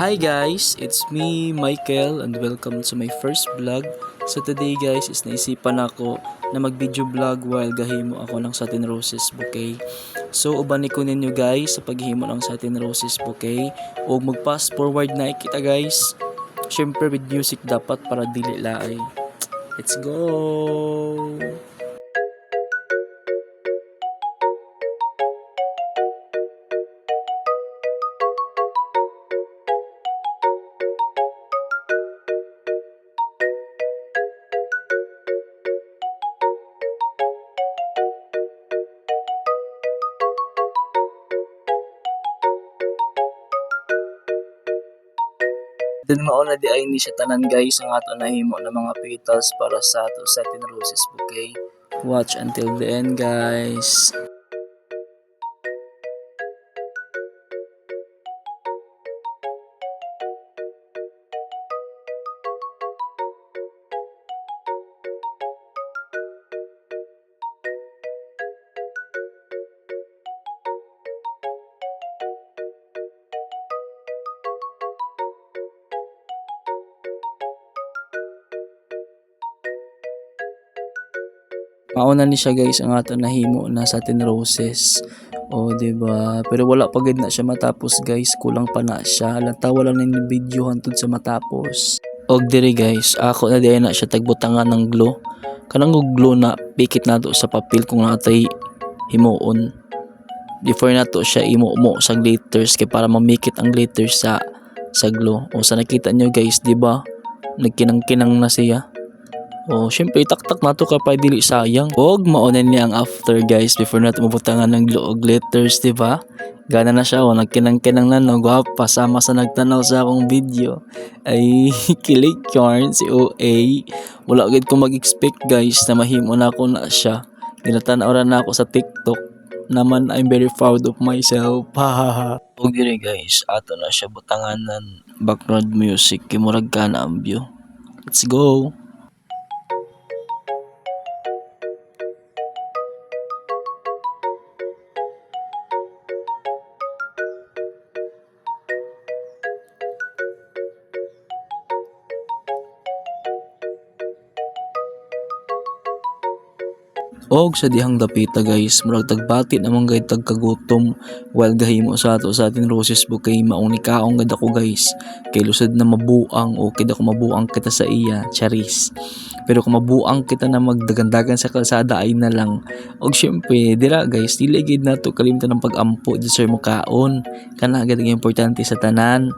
Hi guys, it's me Michael and welcome to my first vlog. So today guys is naisipan ako na mag video vlog while gahimo ako ng satin roses bouquet. So ubani ko ninyo guys sa paghimo ng satin roses bouquet o mag fast forward na kita guys. Syempre with music dapat para dili laay. Let's go! Then mauna di ay ni siya tanan guys ang ato nahimo ng mga petals para sa ato satin roses bouquet. Watch until the end guys. Mauna ni siya guys ang ato nahimo na satin roses. O diba? Pero wala pa gid na siya matapos guys, kulang pa na siya. Lantawa lang ni video hantod sa matapos. Og diri guys, ako na di na siya tagbutangan ng glue. Kanang glue na pikit nato sa papel kung natay himuon. Before nato siya imumo sa glitters kay para mamikit ang glitters sa glue. O sa nakita nyo guys, di ba? Nagkinang-kinang na siya. O syempre itaktak nato kapay dili sayang. Og mauna niya ang after guys before nato mabutangan ng glue o glitters, di ba? Gana na siya o nagkinang-kinang na no, gwapa sama sa nagtanaw sa akong video. Ay kilig yarn si OA. Wala gid ko mag-expect guys na mahimo na ako na siya. Ginatanaw ra na ako sa TikTok. Naman I'm very proud of myself. Og diri guys, ato na siya butangan ng background music kay murag kana ang view. Let's go. Og sa dihang dapita guys, murag tagbati namang gay tagkagutom while gahimo sa ato sa atin roses bouquet. Maong nikaong gad ako guys, kay lusad na mabuang o kida ko mabuang kita sa iya, charis. Pero kung mabuang kita na magdagandagan sa kalsada ay na lang. Og syempre dira guys, dili gid nato kalimtan ng pag-ampo di sir mukaon. Kana gid ang importante sa tanan.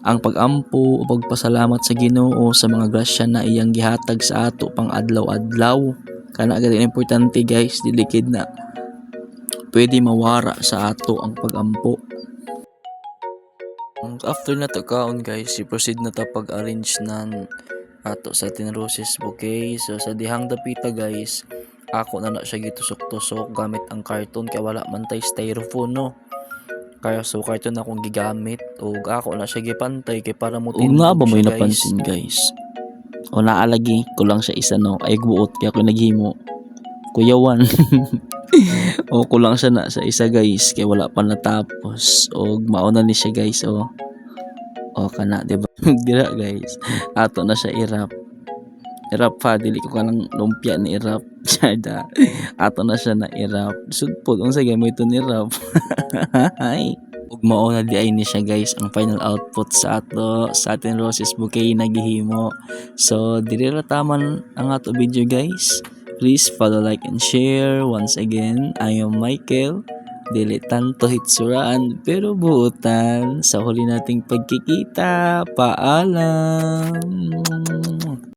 Ang pag-ampo o pagpasalamat sa Ginoo sa mga grasya na iyang gihatag sa ato pang adlaw-adlaw. Kana agad importante guys, dilikid na pwede mawara sa ato ang pag-ampo. After na to kaon guys, i-proceed na ta pag-arrange ng ato sa satin roses bouquet. So sa dihang dapita guys, ako na siya gitusok-tusok gamit ang karton kaya wala man tay styrofoam no. Kaya so karton akong gigamit o ako na siya gipantay kay para mo tindog siya guys. Nga ba may napansin guys? O naalagi ko lang siya isa no, ay buot kaya ako naghimo kuyawan. O kulang siya na sa isa guys kaya wala pa natapos. O mauna ni siya guys o kana diba? Dira guys, ato na siya irap pa, dili ko kanang lumpia ni irap. Sada ato na siya na irap sudpod unsa gamiton ni irap. Hay ug mao na di ay ni siya guys ang final output sa ato sa atin roses bouquet na gihimo. So diri ra taman ang ato video guys. Please follow, like and share. Once again, I am Michael. Dili tanto hitsuraan pero buutan. Sa huli nating pagkikita, paalam.